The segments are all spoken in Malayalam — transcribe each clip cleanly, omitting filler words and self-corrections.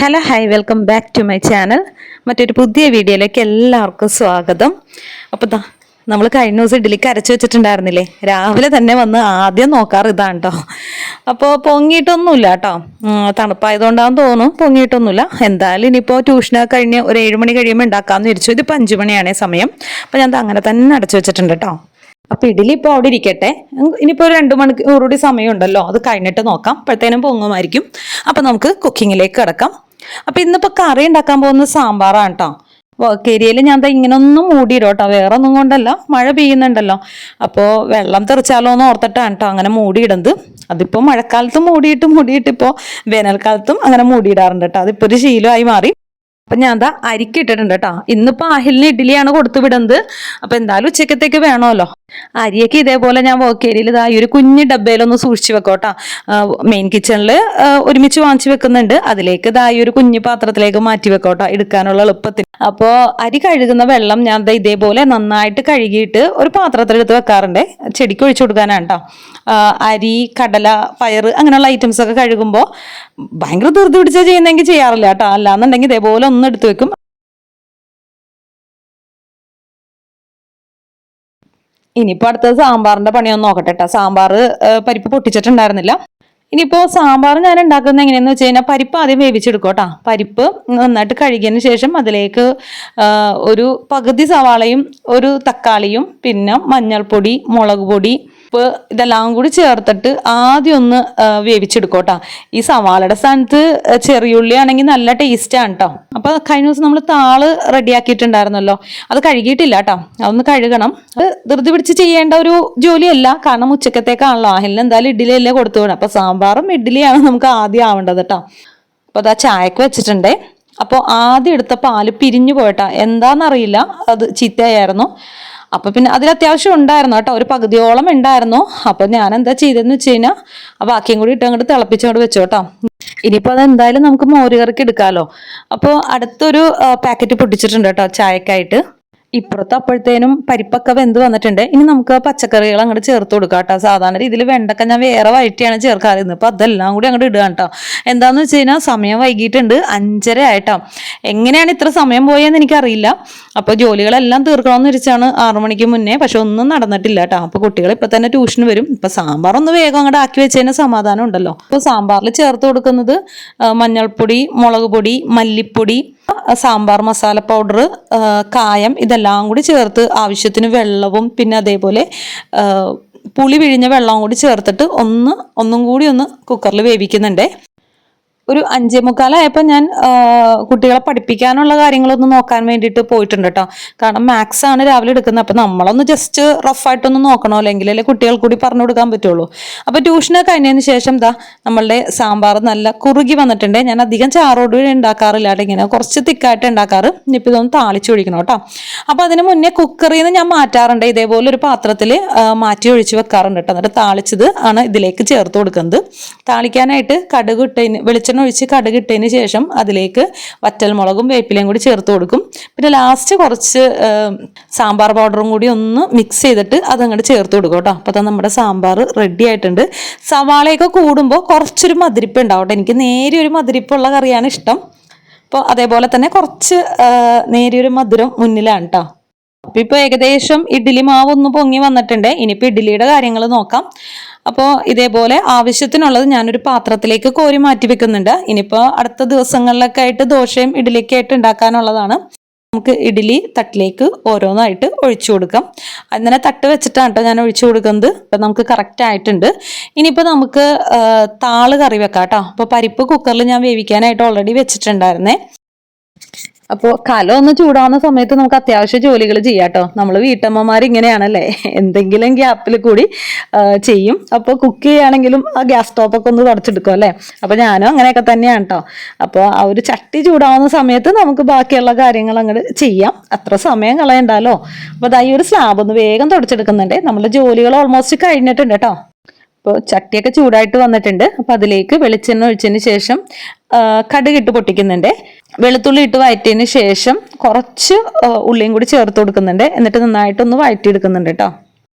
Hello hi welcome back to my channel. മറ്റൊരു പുതിയ വീഡിയോയിലേക്ക് എല്ലാവർക്കും സ്വാഗതം. അപ്പോൾ നമ്മൾ കഴിഞ്ഞ ദിവസം ഇഡ്ഡലിക്ക് അരച്ച് വെച്ചിട്ടുണ്ടായിരുന്നില്ലേ, രാവിലെ തന്നെ വന്ന് ആദ്യം നോക്കാറ് ഇതാണ് കേട്ടോ. അപ്പോൾ പൊങ്ങിയിട്ടൊന്നുമില്ല കേട്ടോ, തണുപ്പായതുകൊണ്ടാന്ന് തോന്നുന്നു, പൊങ്ങിയിട്ടൊന്നുമില്ല. എന്തായാലും ഇനിയിപ്പോൾ ട്യൂഷനൊക്കെ കഴിഞ്ഞ് ഒരു 7 മണി കഴിയുമ്പോൾ ഉണ്ടാക്കാമെന്ന് വിചാരിച്ചു. ഇതിപ്പോൾ 5 മണിയാണേ സമയം. അപ്പോൾ ഞാൻ അങ്ങനെ തന്നെ അടച്ചു വെച്ചിട്ടുണ്ട് കേട്ടോ. അപ്പൊ ഇഡലി ഇപ്പോൾ അവിടെ ഇരിക്കട്ടെ, ഇനിയിപ്പോൾ ഒരു 2 മണിക്കൂർ കൂടി സമയമുണ്ടല്ലോ, അത് കഴിഞ്ഞിട്ട് നോക്കാം, അപ്പോഴത്തേനും പൊങ്ങുമായിരിക്കും. അപ്പൊ നമുക്ക് കുക്കിങ്ങിലേക്ക് കിടക്കാം. അപ്പൊ ഇന്നിപ്പോ കറി ഉണ്ടാക്കാൻ പോകുന്നത് സാമ്പാറാണ് കേട്ടോ. വർക്കേരിയയിൽ ഞാൻ ഇങ്ങനെ ഒന്നും മൂടിയിടും കേട്ടോ, വേറെ ഒന്നും കൊണ്ടല്ല, മഴ പെയ്യുന്നുണ്ടല്ലോ, അപ്പോൾ വെള്ളം തെറിച്ചാലോ എന്ന് ഓർത്തിട്ടാണ് കേട്ടോ അങ്ങനെ മൂടിയിടുന്നത്. അതിപ്പോൾ മഴക്കാലത്തും മൂടിയിട്ട് ഇപ്പോൾ വേനൽക്കാലത്തും അങ്ങനെ മൂടിയിടാറുണ്ട് കേട്ടോ, അതിപ്പോൾ ഒരു ശീലമായി മാറി. അപ്പൊ ഞാൻ അരിക്ക് ഇട്ടിട്ടുണ്ട് കേട്ടോ. ഇന്നിപ്പോ അഹിലിന് ഇഡ്ഡലിയാണ് കൊടുത്തു വിടുന്നത്. അപ്പൊ എന്തായാലും ഉച്ചക്കത്തേക്ക് വേണമല്ലോ. അരിയൊക്കെ ഇതേപോലെ ഞാൻ വർക്ക് ഏരിയയിൽ ഈ ഒരു കുഞ്ഞു ഡബ്ബയിലൊന്ന് സൂക്ഷിച്ചു വെക്കോട്ടാ. മെയിൻ കിച്ചണിൽ ഒരുമിച്ച് വാങ്ങിച്ചു വെക്കുന്നുണ്ട്, അതിലേക്ക് ഈ ഒരു കുഞ്ഞു പാത്രത്തിലേക്ക് മാറ്റി വെക്കോട്ടോ, എടുക്കാനുള്ള എളുപ്പത്തിന്. അപ്പോൾ അരി കഴുകുന്ന വെള്ളം ഞാൻ ഇതേപോലെ നന്നായിട്ട് കഴുകിയിട്ട് ഒരു പാത്രത്തിലെടുത്ത് വെക്കാറുണ്ട്, ചെടിക്ക് ഒഴിച്ചു കൊടുക്കാനാണ് കേട്ടോ. അരി, കടല, പയറ് അങ്ങനെയുള്ള ഐറ്റംസ് ഒക്കെ കഴുകുമ്പോൾ ഭയങ്കര ധൃതി പിടിച്ചാൽ ചെയ്യുന്നെങ്കിൽ ചെയ്യാറില്ല കേട്ടോ. അല്ലാന്നുണ്ടെങ്കിൽ ഇതേപോലെ ഒന്ന് എടുത്ത് വെക്കും. ഇനിയിപ്പോൾ അടുത്തത് സാമ്പാറിന്റെ പണിയൊന്നും നോക്കട്ടെ കേട്ടോ. സാമ്പാർ പരിപ്പ് പൊട്ടിച്ചിട്ടുണ്ടായിരുന്നില്ല. ഇനിയിപ്പോൾ സാമ്പാർ ഞാൻ ഉണ്ടാക്കുന്നത് എങ്ങനെയാന്ന് വെച്ച് കഴിഞ്ഞാൽ, പരിപ്പ് ആദ്യം വേവിച്ചെടുക്കും കേട്ടോ. പരിപ്പ് നന്നായിട്ട് കഴുകിയതിന് ശേഷം അതിലേക്ക് ഒരു പകുതി സവാളയും ഒരു തക്കാളിയും പിന്നെ മഞ്ഞൾപ്പൊടി, മുളക് പൊടി, ഉപ്പ് ഇതെല്ലാം കൂടി ചേർത്തിട്ട് ആദ്യം ഒന്ന് വേവിച്ചെടുക്കും കേട്ടോ. ഈ സവാളയുടെ സ്ഥാനത്ത് ചെറിയുള്ളി ആണെങ്കിൽ നല്ല ടേസ്റ്റാണ് കേട്ടോ. അപ്പോൾ കഴിഞ്ഞ ദിവസം നമ്മൾ താള് റെഡിയാക്കിയിട്ടുണ്ടായിരുന്നല്ലോ, അത് കഴുകിയിട്ടില്ല കേട്ടോ, അതൊന്ന് കഴുകണം. അത് ധൃതി പിടിച്ച് ചെയ്യേണ്ട ഒരു ജോലിയല്ല, കാരണം ഉച്ചക്കത്തേക്കാണല്ലോ, അഹിലിന് എന്തായാലും ഇഡ്ഡലിയല്ലേ കൊടുത്തു വിടണം. അപ്പോൾ സാമ്പാറും ഇഡ്ഡലിയാണ് നമുക്ക് ആദ്യം ആവേണ്ടത് കേട്ടോ. അപ്പോൾ അതാ ചായക്ക് വെച്ചിട്ടുണ്ടേ. അപ്പോൾ ആദ്യം എടുത്ത പാല് പിരിഞ്ഞു പോയിട്ടാ, എന്താണെന്നറിയില്ല, അത് ചീത്തയായിരുന്നു. അപ്പൊ പിന്നെ അതിൽ അത്യാവശ്യം ഉണ്ടായിരുന്നു കേട്ടോ, ഒരു പകുതിയോളം ഉണ്ടായിരുന്നു. അപ്പൊ ഞാൻ എന്താ ചെയ്തതെന്ന് വെച്ച് കഴിഞ്ഞാൽ ബാക്കിയും കൂടി ഇട്ട് അങ്ങോട്ട് തിളപ്പിച്ചങ്ങോട്ട് വെച്ചു കേട്ടോ. ഇനിയിപ്പോൾ അത് എന്തായാലും നമുക്ക് മോരുകറിക്ക് എടുക്കാമല്ലോ. അപ്പോൾ അടുത്തൊരു പാക്കറ്റ് പൊട്ടിച്ചിട്ടുണ്ട് കേട്ടോ ചായക്കായിട്ട്. ഇപ്പുറത്ത് അപ്പോഴത്തേനും പരിപ്പൊക്കെ വെന്ത് വന്നിട്ടുണ്ട്. ഇനി നമുക്ക് പച്ചക്കറികൾ അങ്ങോട്ട് ചേർത്ത് കൊടുക്കാം കേട്ടോ. സാധാരണ രീതിയിൽ വെണ്ടക്ക ഞാൻ വേറെ വഴറ്റിയാണ് ചേർക്കാറുള്ളത്, ഇപ്പൊ അതെല്ലാം കൂടി അങ്ങോട്ട് ഇടുക കേട്ടോ. എന്താന്ന് വെച്ച് കഴിഞ്ഞാൽ സമയം വൈകിട്ടുണ്ട്, 5:30 ആയിട്ടോ. എങ്ങനെയാണ് ഇത്ര സമയം പോയെന്ന് എനിക്കറിയില്ല. അപ്പോൾ ജോലികളെല്ലാം തീർക്കണമെന്ന് വെച്ചാണ് 6 മണിക്ക് മുന്നേ, പക്ഷെ ഒന്നും നടന്നിട്ടില്ല കേട്ടോ. അപ്പോൾ കുട്ടികൾ ഇപ്പൊ തന്നെ ട്യൂഷന് വരും. ഇപ്പൊ സാമ്പാർ ഒന്ന് വേഗം അങ്ങോട്ട് ആക്കി വെച്ചതിന് സമാധാനം ഉണ്ടല്ലോ. അപ്പോൾ സാമ്പാറിൽ ചേർത്ത് കൊടുക്കുന്നത് മഞ്ഞൾപ്പൊടി, മുളക് പൊടി, മല്ലിപ്പൊടി, സാമ്പാർ മസാല പൗഡർ, കായം, ഇതെല്ലാം കൂടി ചേർത്ത് ആവശ്യത്തിന് വെള്ളവും പിന്നെ അതേപോലെ പുളി പിഴിഞ്ഞ വെള്ളവും കൂടി ചേർത്തിട്ട് ഒന്നും കൂടി ഒന്ന് കുക്കറിൽ വേവിക്കുന്നുണ്ടേ. ഒരു 5:45 ഞാൻ കുട്ടികളെ പഠിപ്പിക്കാനുള്ള കാര്യങ്ങളൊന്ന് നോക്കാൻ വേണ്ടിയിട്ട് പോയിട്ടുണ്ട് കേട്ടോ. കാരണം മാത്സ് ആണ് രാവിലെ എടുക്കുന്നത്. അപ്പം നമ്മളൊന്ന് ജസ്റ്റ് റഫായിട്ടൊന്ന് നോക്കണോ, അല്ലെങ്കിൽ കുട്ടികൾ കൂടി പറഞ്ഞു കൊടുക്കാൻ പറ്റുള്ളൂ. അപ്പോൾ ട്യൂഷനൊക്കെ കഴിഞ്ഞതിന് ശേഷം നമ്മളുടെ സാമ്പാർ നല്ല കുറുകി വന്നിട്ടുണ്ട്. ഞാൻ അധികം ചാറോട് ഉണ്ടാക്കാറില്ല കേട്ടോ, ഇങ്ങനെ കുറച്ച് തിക്കായിട്ട് ഉണ്ടാക്കാറ്. ഇനിയിപ്പോൾ ഇതൊന്ന് താളിച്ച് ഒഴിക്കണം കേട്ടോ. അപ്പോൾ അതിന് മുന്നേ കുക്കറിൽ നിന്ന് ഞാൻ മാറ്റാറുണ്ട്, ഇതേപോലെ ഒരു പാത്രത്തിൽ മാറ്റി ഒഴിച്ച് വെക്കാറുണ്ട് കേട്ടോ. എന്നിട്ട് താളിച്ചത് ആണ് ഇതിലേക്ക് ചേർത്ത് കൊടുക്കുന്നത്. താളിക്കാനായിട്ട് കടുക് വെളിച്ചെണ്ണ ഒഴിച്ച് കടുക് ഇട്ടതിന് ശേഷം അതിലേക്ക് വറ്റൽമുളകും വേപ്പിലയും കൂടി ചേർത്ത് കൊടുക്കും. പിന്നെ ലാസ്റ്റ് കുറച്ച് സാമ്പാർ പൗഡറും കൂടി ഒന്ന് മിക്സ് ചെയ്തിട്ട് അതങ്ങോട്ട് ചേർത്ത് കൊടുക്കും കേട്ടോ. അപ്പോൾ നമ്മുടെ സാമ്പാർ റെഡി ആയിട്ടുണ്ട്. സവാളയൊക്കെ കൂടുമ്പോൾ കുറച്ചൊരു മധുരിപ്പ് ഉണ്ടാവട്ടെ, എനിക്ക് നേരിയൊരു മധുരിപ്പുള്ള കറിയാണ് ഇഷ്ടം. അപ്പോൾ അതേപോലെ തന്നെ കുറച്ച് നേരിയൊരു മധുരം മുന്നിലാണ് കേട്ടോ. അപ്പം ഇപ്പോൾ ഏകദേശം ഇഡ്ഡലി മാവ് ഒന്ന് പൊങ്ങി വന്നിട്ടുണ്ട്. ഇനിയിപ്പോൾ ഇഡ്ഡലിയുടെ കാര്യങ്ങൾ നോക്കാം. അപ്പോൾ ഇതേപോലെ ആവശ്യത്തിനുള്ളത് ഞാനൊരു പാത്രത്തിലേക്ക് കോരി മാറ്റി വെക്കുന്നുണ്ട്. ഇനിയിപ്പോൾ അടുത്ത ദിവസങ്ങളിലൊക്കെ ആയിട്ട് ദോശയും ഇഡ്ഡലിയൊക്കെ ആയിട്ട് ഉണ്ടാക്കാനുള്ളതാണ്. നമുക്ക് ഇഡ്ഡലി തട്ടിലേക്ക് ഓരോന്നായിട്ട് ഒഴിച്ചു കൊടുക്കാം. അങ്ങനെ തട്ട് വെച്ചിട്ടാണ് കേട്ടോ ഞാൻ ഒഴിച്ചു കൊടുക്കുന്നത്. അപ്പം നമുക്ക് കറക്റ്റ് ആയിട്ടുണ്ട്. ഇനിയിപ്പോൾ നമുക്ക് താള് കറി വെക്കാം കേട്ടോ. അപ്പോൾ പരിപ്പ് കുക്കറിൽ ഞാൻ വേവിക്കാനായിട്ട് ഓൾറെഡി വെച്ചിട്ടുണ്ടായിരുന്നേ. അപ്പോൾ കലം ഒന്ന് ചൂടാവുന്ന സമയത്ത് നമുക്ക് അത്യാവശ്യം ജോലികൾ ചെയ്യാം കേട്ടോ. നമ്മൾ വീട്ടമ്മമാർ ഇങ്ങനെയാണല്ലേ, എന്തെങ്കിലും ഗ്യാപ്പിൽ കൂടി ചെയ്യും. അപ്പോൾ കുക്ക് ചെയ്യുകയാണെങ്കിലും ആ ഗ്യാസ് സ്റ്റോപ്പൊക്കെ ഒന്ന് തുടച്ചെടുക്കും അല്ലേ. അപ്പോൾ ഞാനും അങ്ങനെയൊക്കെ തന്നെയാണ് കേട്ടോ. അപ്പോൾ ആ ഒരു ചട്ടി ചൂടാവുന്ന സമയത്ത് നമുക്ക് ബാക്കിയുള്ള കാര്യങ്ങൾ അങ്ങോട്ട് ചെയ്യാം, അത്ര സമയം കളയണ്ടല്ലോ. അപ്പോൾ ഈ ഒരു സ്ലാബ് ഒന്ന് വേഗം തുടച്ചെടുക്കുന്നുണ്ട്. നമ്മുടെ ജോലികൾ ഓൾമോസ്റ്റ് കഴിഞ്ഞിട്ടുണ്ട് കേട്ടോ. ഇപ്പോൾ ചട്ടിയൊക്കെ ചൂടായിട്ട് വന്നിട്ടുണ്ട്. അപ്പോൾ അതിലേക്ക് വെളിച്ചെണ്ണ ഒഴിച്ചതിന് ശേഷം കടുകിട്ട് പൊട്ടിക്കുന്നുണ്ട്. വെളുത്തുള്ളി ഇട്ട് വഴറ്റിയതിന് ശേഷം കുറച്ച് ഉള്ളിയും കൂടി ചേർത്ത് കൊടുക്കുന്നുണ്ട്. എന്നിട്ട് നന്നായിട്ടൊന്ന് വഴറ്റിയെടുക്കുന്നുണ്ട് കേട്ടോ.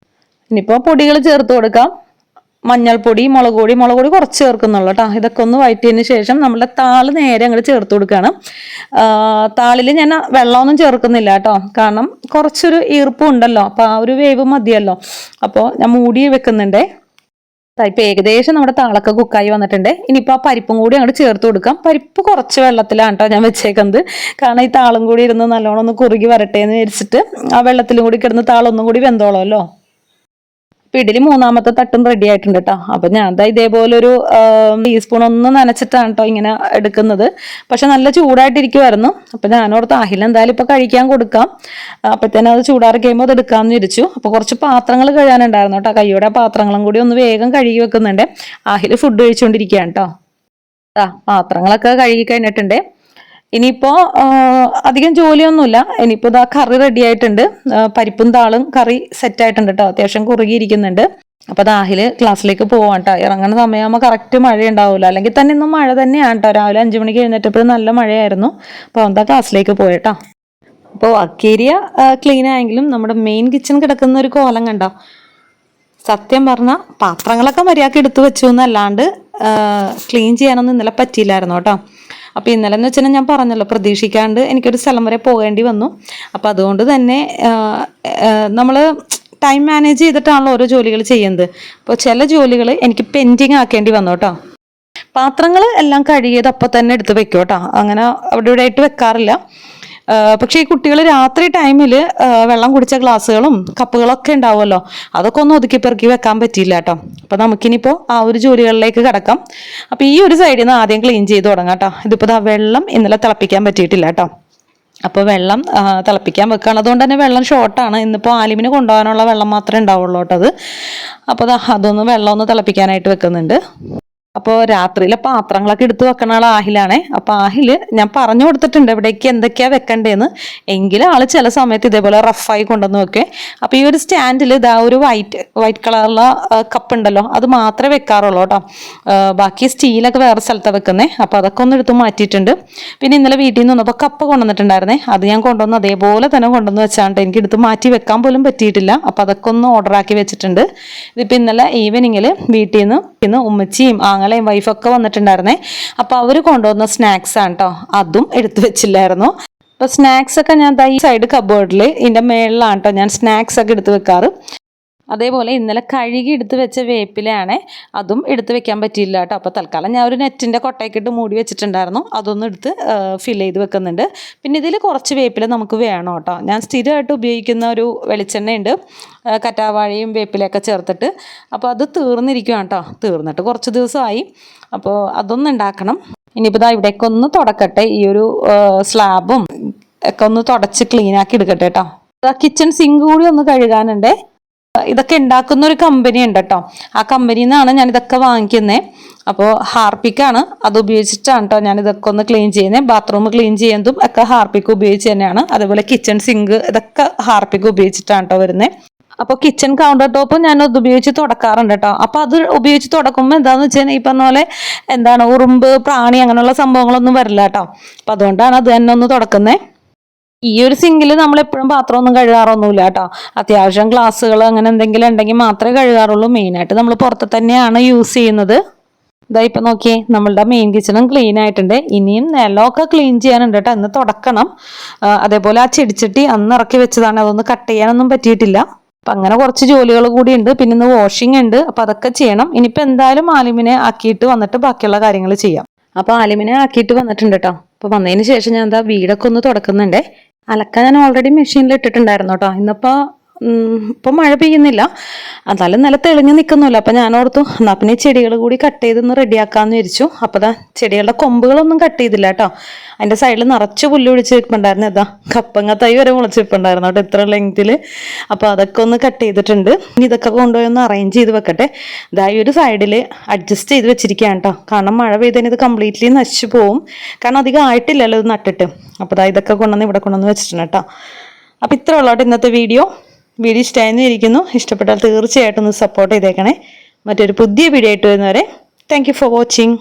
ഇനിയിപ്പോൾ പൊടികൾ ചേർത്ത് കൊടുക്കാം. മഞ്ഞൾപ്പൊടി, മുളക് പൊടി കുറച്ച് ചേർക്കുന്നുള്ളൂ കേട്ടോ. ഇതൊക്കെ ഒന്ന് വഴറ്റിയതിന് ശേഷം നമ്മുടെ താള് നേരെ അങ്ങോട്ട് ചേർത്ത് കൊടുക്കുകയാണ്. താളിൽ ഞാൻ വെള്ളമൊന്നും ചേർക്കുന്നില്ല കേട്ടോ, കാരണം കുറച്ചൊരു ഈർപ്പം ഉണ്ടല്ലോ, അപ്പോൾ ആ ഒരു വേവ് മതിയല്ലോ. അപ്പോൾ ഞാൻ മൂടി വെക്കുന്നുണ്ടേ. ഇപ്പം ഏകദേശം നമ്മുടെ താളൊക്കെ കുക്കായി വന്നിട്ടുണ്ട്. ഇനിയിപ്പോൾ ആ പരിപ്പും കൂടി അങ്ങോട്ട് ചേർത്ത് കൊടുക്കാം. പരിപ്പ് കുറച്ച് വെള്ളത്തിലാണ് കേട്ടോ ഞാൻ വെച്ചേക്കുന്നത്, കാരണം ഈ താളും കൂടി ഇരുന്ന് നല്ലോണം ഒന്ന് കുറുകി വരട്ടെ എന്ന് വിചാരിച്ചിട്ട് ആ വെള്ളത്തിലും കൂടി കിടന്ന് താളൊന്നും കൂടി വെന്തോളമല്ലോ. ഇഡലി മൂന്നാമത്തെ തട്ടും റെഡി ആയിട്ടുണ്ട് കേട്ടോ. അപ്പൊ ഞാൻ ദാ ഇതേപോലൊരു ടീസ്പൂൺ ഒന്ന് നനച്ചിട്ടാണ് കേട്ടോ ഇങ്ങനെ എടുക്കുന്നത്. പക്ഷെ നല്ല ചൂടായിട്ടിരിക്കുമായിരുന്നു. അപ്പൊ ഞാനോർത്ത് അഹിൽ എന്തായാലും ഇപ്പൊ കഴിക്കാൻ കൊടുക്കാം, അപ്പത്തേനും അത് ചൂടാറി കഴിയുമ്പോൾ അത് എടുക്കാമെന്ന് വിചാരിച്ചു. അപ്പൊ കുറച്ച് പാത്രങ്ങൾ കഴുകാനുണ്ടായിരുന്നു കേട്ടോ, കയ്യോടെ പാത്രങ്ങളും കൂടി ഒന്ന് വേഗം കഴുകി വെക്കുന്നുണ്ട്. അഹിൽ ഫുഡ് കഴിച്ചുകൊണ്ടിരിക്കുകയാണ് കേട്ടോ. പാത്രങ്ങളൊക്കെ കഴുകി കഴിഞ്ഞിട്ടുണ്ട്. ഇനിയിപ്പോ അധികം ജോലിയൊന്നുമില്ല. ഇനിയിപ്പോ ഇതാ കറി റെഡി ആയിട്ടുണ്ട്. പരിപ്പും താളും കറി സെറ്റ് ആയിട്ടുണ്ട് കേട്ടോ, അത്യാവശ്യം കുറുകിയിരിക്കുന്നുണ്ട്. അപ്പൊ ദാഹില് ക്ലാസ്സിലേക്ക് പോവാൻ കേട്ടോ. ഇറങ്ങുന്ന സമയമാകുമ്പോൾ കറക്റ്റ് മഴ ഉണ്ടാവില്ല, അല്ലെങ്കിൽ തന്നെ ഇന്നും മഴ തന്നെയാണ് കേട്ടോ. രാവിലെ 5 മണിക്ക് എഴുന്നേറ്റപ്പോഴും നല്ല മഴയായിരുന്നു. അപ്പോൾ എന്താ ക്ലാസ്സിലേക്ക് പോയേട്ടാ. അപ്പോൾ അക്കേരിയ ക്ലീൻ ആയെങ്കിലും നമ്മുടെ മെയിൻ കിച്ചൺ കിടക്കുന്ന ഒരു കോലം കണ്ടോ. സത്യം പറഞ്ഞാൽ പാത്രങ്ങളൊക്കെ മര്യാദക്ക് എടുത്തു വെച്ചു എന്നല്ലാണ്ട് ക്ലീൻ ചെയ്യാനൊന്നും ഇന്നലെ പറ്റിയില്ലായിരുന്നു കേട്ടോ. അപ്പോൾ ഇന്നലെ എന്ന് വെച്ചാൽ ഞാൻ പറഞ്ഞല്ലോ, പ്രതീക്ഷിക്കാണ്ട് എനിക്കൊരു സ്ഥലം വരെ പോകേണ്ടി വന്നു. അപ്പോൾ അതുകൊണ്ട് തന്നെ നമ്മൾ ടൈം മാനേജ് ചെയ്തിട്ടാണല്ലോ ഓരോ ജോലികൾ ചെയ്യുന്നത്. അപ്പോൾ ചില ജോലികൾ എനിക്ക് പെൻഡിങ് ആക്കേണ്ടി വന്നു കേട്ടോ. പാത്രങ്ങൾ എല്ലാം കഴുകിയത് അപ്പം തന്നെ എടുത്ത് വെക്കും കേട്ടോ, അങ്ങനെ അവിടെ ഇവിടെ ആയിട്ട് വെക്കാറില്ല. പക്ഷേ ഈ കുട്ടികൾ രാത്രി ടൈമിൽ വെള്ളം കുടിച്ച ഗ്ലാസ്സുകളും കപ്പുകളൊക്കെ ഉണ്ടാവുമല്ലോ, അതൊക്കെ ഒന്ന് ഒതുക്കി പെറുക്കി വെക്കാൻ പറ്റിയില്ല കേട്ടോ. അപ്പോൾ നമുക്കിനിപ്പോൾ ആ ഒരു ജോലികളിലേക്ക് കിടക്കാം. അപ്പോൾ ഈ ഒരു സൈഡിൽ നിന്ന് ആദ്യം ക്ലീൻ ചെയ്ത് തുടങ്ങാം കേട്ടോ. ഇതിപ്പോൾ വെള്ളം ഇന്നലെ തിളപ്പിക്കാൻ പറ്റിയിട്ടില്ല കേട്ടോ. അപ്പോൾ വെള്ളം തിളപ്പിക്കാൻ വെക്കുകയാണ്, അതുകൊണ്ട് തന്നെ വെള്ളം ഷോർട്ടാണ്. ഇന്നിപ്പോൾ ആലിമിന് കൊണ്ടുപോകാനുള്ള വെള്ളം മാത്രമേ ഉണ്ടാവുള്ളൂ കേട്ടോ അത്. അപ്പോൾ അതൊന്ന് വെള്ളം ഒന്ന് തിളപ്പിക്കാനായിട്ട് വെക്കുന്നുണ്ട്. അപ്പോൾ രാത്രിയിലെ പാത്രങ്ങളൊക്കെ എടുത്ത് വെക്കണ ആൾ ആഹിലാണേ. അപ്പോൾ ആഹിൽ ഞാൻ പറഞ്ഞു കൊടുത്തിട്ടുണ്ട് എവിടേക്ക് എന്തൊക്കെയാണ് വെക്കണ്ടേന്ന്. എങ്കിലും ആൾ ചില സമയത്ത് ഇതേപോലെ റഫായി കൊണ്ടുവന്ന് വെക്കേ. അപ്പോൾ ഈ ഒരു സ്റ്റാൻഡിൽ ഇതാ ഒരു വൈറ്റ് കളറുള്ള കപ്പ് ഉണ്ടല്ലോ, അത് മാത്രമേ വെക്കാറുള്ളൂ കേട്ടോ. ബാക്കി സ്റ്റീലൊക്കെ വേറെ സ്ഥലത്താണ് വെക്കുന്നത്. അപ്പോൾ അതൊക്കെ ഒന്ന് എടുത്ത് മാറ്റിയിട്ടുണ്ട്. പിന്നെ ഇന്നലെ വീട്ടിൽ നിന്ന് വന്നപ്പോൾ കപ്പ് കൊണ്ടുവന്നിട്ടുണ്ടായിരുന്നേ, അത് ഞാൻ കൊണ്ടുവന്ന് അതേപോലെ തന്നെ കൊണ്ടുവന്ന് വെച്ചാണ്ട് എനിക്ക് എടുത്ത് മാറ്റി വെക്കാൻ പോലും പറ്റിയിട്ടില്ല. അപ്പോൾ അതൊക്കെ ഒന്ന് ഓർഡറാക്കി വെച്ചിട്ടുണ്ട്. ഇതിപ്പോൾ ഇന്നലെ ഈവനിങ്ങിൽ വീട്ടിൽ നിന്ന് ഉമ്മച്ചിയും ആങ്ങളെയും വൈഫൊക്കെ വന്നിട്ടുണ്ടായിരുന്നേ. അപ്പോൾ അവർ കൊണ്ടുവന്ന സ്നാക്സ് ആണ് കേട്ടോ, അതും എടുത്തു വെച്ചില്ലായിരുന്നു. അപ്പോൾ സ്നാക്സ് ഒക്കെ ഞാൻ ഈ സൈഡ് കബോർഡിൽ ഇതിൻ്റെ മേളിലാണ് കേട്ടോ ഞാൻ സ്നാക്സ് ഒക്കെ എടുത്ത് വെക്കാറ്. അതേപോലെ ഇന്നലെ കഴുകി എടുത്ത് വെച്ച വേപ്പിലയാണേ, അതും എടുത്ത് വെക്കാൻ പറ്റിയില്ല കേട്ടോ. അപ്പോൾ തൽക്കാലം ഞാൻ ഒരു നെറ്റിൻ്റെ കൊട്ടയ്ക്കിട്ട് മൂടി വെച്ചിട്ടുണ്ടായിരുന്നു, അതൊന്നും എടുത്ത് ഫിൽ ചെയ്ത് വെക്കുന്നുണ്ട്. പിന്നെ ഇതിൽ കുറച്ച് വേപ്പില നമുക്ക് വേണം കേട്ടോ. ഞാൻ സ്ഥിരമായിട്ട് ഉപയോഗിക്കുന്ന ഒരു വെളിച്ചെണ്ണയുണ്ട്, കറ്റാവാഴയും വേപ്പിലയൊക്കെ ചേർത്തിട്ട്. അപ്പോൾ അത് തീർന്നിരിക്കുകയാണ് കേട്ടോ, തീർന്നിട്ട് കുറച്ച് ദിവസമായി. അപ്പോൾ അതൊന്നും ഉണ്ടാക്കണം. ഇനിയിപ്പോൾ ഇവിടേക്ക് ഒന്ന് തുടക്കട്ടെ, ഈ ഒരു സ്ലാബും ഒക്കെ ഒന്ന് തുടച്ച് ക്ലീനാക്കി എടുക്കട്ടെ കേട്ടോ. കിച്ചൺ സിങ്ക് കൂടി ഒന്ന് കഴുകാനുണ്ട്. ഇതൊക്കെ ഉണ്ടാക്കുന്ന ഒരു കമ്പനി ഉണ്ട് കേട്ടോ, ആ കമ്പനിയിൽ നിന്നാണ് ഞാൻ ഇതൊക്കെ വാങ്ങിക്കുന്നത്. അപ്പോൾ ഹാർപ്പിക്കാണ്, അത് ഉപയോഗിച്ചിട്ടാണ് കേട്ടോ ഞാൻ ഇതൊക്കെ ഒന്ന് ക്ലീൻ ചെയ്യുന്നത്. ബാത്റൂം ക്ലീൻ ചെയ്യുന്നതും ഒക്കെ ഹാർപ്പിക്ക് ഉപയോഗിച്ച് തന്നെയാണ്. അതേപോലെ കിച്ചൺ സിങ്ക് ഇതൊക്കെ ഹാർപ്പിക്ക് ഉപയോഗിച്ചിട്ടാണ് കേട്ടോ വരുന്നത്. അപ്പോൾ കിച്ചൺ കൗണ്ടർ ടോപ്പ് ഞാൻ അത് ഉപയോഗിച്ച് തുടക്കാറുണ്ട് കേട്ടോ. അപ്പോൾ അത് ഉപയോഗിച്ച് തുടക്കുമ്പോൾ എന്താണെന്ന് വെച്ചാൽ ഈ പറഞ്ഞ പോലെ ഉറുമ്പ്, പ്രാണി അങ്ങനെയുള്ള സംഭവങ്ങളൊന്നും വരില്ല കേട്ടോ. അപ്പം അതുകൊണ്ടാണ് അത് തന്നെ ഒന്ന് തുടക്കുന്നത്. ഈ ഒരു സിങ്കിൽ നമ്മൾ എപ്പോഴും പാത്രം ഒന്നും കഴുകാറൊന്നുമില്ല കേട്ടോ. അത്യാവശ്യം ഗ്ലാസ്സുകൾ അങ്ങനെ എന്തെങ്കിലും ഉണ്ടെങ്കിൽ മാത്രമേ കഴുകാറുള്ളൂ. മെയിനായിട്ട് നമ്മൾ പുറത്ത് തന്നെയാണ് യൂസ് ചെയ്യുന്നത്. ഇതാ ഇപ്പം നോക്കിയേ, നമ്മളുടെ മെയിൻ കിച്ചണും ക്ലീൻ ആയിട്ടുണ്ട്. ഇനിയും നിലമൊക്കെ ക്ലീൻ ചെയ്യാനുണ്ട് കേട്ടോ, ഇന്ന് തുടക്കണം. അതേപോലെ ആ ചെടിച്ചട്ടി അന്ന് ഇറക്കി വെച്ചതാണ്, അതൊന്ന് കട്ട് ചെയ്യാനൊന്നും പറ്റിയിട്ടില്ല. അപ്പം അങ്ങനെ കുറച്ച് ജോലികൾ കൂടി ഉണ്ട്. പിന്നെ ഇന്ന് വാഷിംഗ് ഉണ്ട്, അപ്പം അതൊക്കെ ചെയ്യണം. ഇനിയിപ്പോൾ എന്തായാലും ആലിമിനെ ആക്കിയിട്ട് വന്നിട്ട് ബാക്കിയുള്ള കാര്യങ്ങൾ ചെയ്യാം. അപ്പോൾ ആലിമിനെ ആക്കിയിട്ട് വന്നിട്ടുണ്ട് കേട്ടോ. അപ്പോൾ വന്നതിന് ശേഷം ഞാൻ എന്താ വീടൊക്കെ ഒന്ന് തുടക്കുന്നുണ്ടേ. അലക്കാൻ ഞാൻ ഓൾറെഡി മെഷീനിൽ ഇട്ടിട്ടുണ്ടായിരുന്നു കേട്ടോ. ഇപ്പം മഴ പെയ്യുന്നില്ല, എന്നാലും നല്ല തെളിഞ്ഞ് നിൽക്കുന്നില്ല. അപ്പം ഞാൻ ഓർത്തു എന്നാൽ പിന്നെ ചെടികൾ കൂടി കട്ട് ചെയ്തൊന്ന് റെഡിയാക്കാമെന്ന് വിചാരിച്ചു. അപ്പോൾ ചെടികളുടെ കൊമ്പുകളൊന്നും കട്ട് ചെയ്തില്ല കേട്ടോ. അതിൻ്റെ സൈഡിൽ നിറച്ച് പുല്ല് പിടിച്ച് വെക്കുന്നുണ്ടായിരുന്നു. കപ്പങ്ങ തൈ വരെ മുളച്ച് വെക്കുന്നുണ്ടായിരുന്നു കേട്ടോ, ഇത്ര ലെങ്ത്തിൽ. അപ്പോൾ അതൊക്കെ ഒന്ന് കട്ട് ചെയ്തിട്ടുണ്ട്. ഇനി ഇതൊക്കെ കൊണ്ടുപോയി ഒന്ന് അറേഞ്ച് ചെയ്ത് വെക്കട്ടെ. ഈ ഒരു സൈഡിൽ അഡ്ജസ്റ്റ് ചെയ്ത് വെച്ചിരിക്കുകയാണ് കേട്ടോ, കാരണം മഴ പെയ്തതിന് ഇത് കംപ്ലീറ്റ്ലി നശിച്ചു പോവും. കാരണം അധികം ആയിട്ടില്ലല്ലോ ഇത് നട്ടിട്ട്. അപ്പോൾ ഇതൊക്കെ കൊണ്ടുവന്ന് ഇവിടെ കൊണ്ടുവന്ന് വെച്ചിട്ടുണ്ട് കേട്ടോ. അപ്പോൾ ഇത്ര ഉള്ളോട്ട് ഇന്നത്തെ വീഡിയോ ഇഷ്ടമായിരുന്നു ഇരിക്കുന്നു. ഇഷ്ടപ്പെട്ടാൽ തീർച്ചയായിട്ടും ഒന്ന് സപ്പോർട്ട് ചെയ്തേക്കണേ. മറ്റൊരു പുതിയ വീഡിയോ ആയിട്ട് വരുന്നവരെ താങ്ക് യു ഫോർ വാച്ചിങ്.